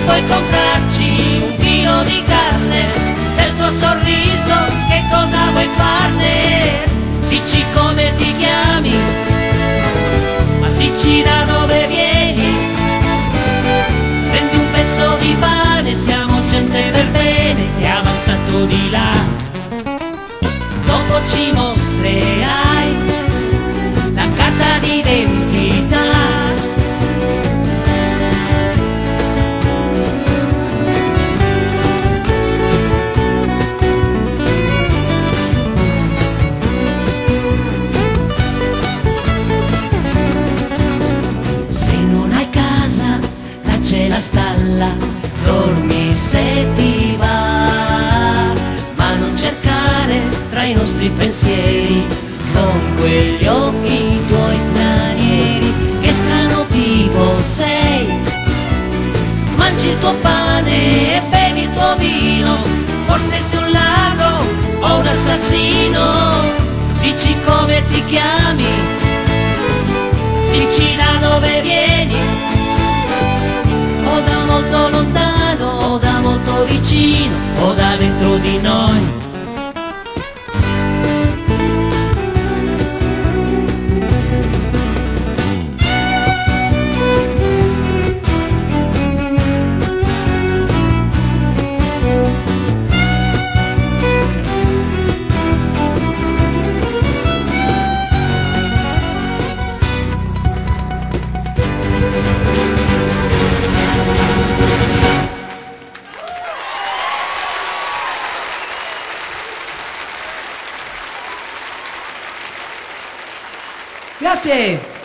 puoi comprarci un chilo di carne, del tuo sorriso che cosa vuoi farne? Dici come ti chiami, ma dici da dove vieni. Prendi un pezzo di pane, siamo gente per bene, è avanzato di là. Dopo ci mostrerai la carta d'identità. C'è la stalla, dormi se ti va, ma non cercare tra i nostri pensieri con quegli occhi tuoi stranieri. Che strano tipo sei, mangi il tuo pane e bevi il tuo vino, forse sei un ladro o un assassino. Dici come ti chiami, dici da dove vieni, o da molto lontano, o da molto vicino, o da dentro di noi. Grazie!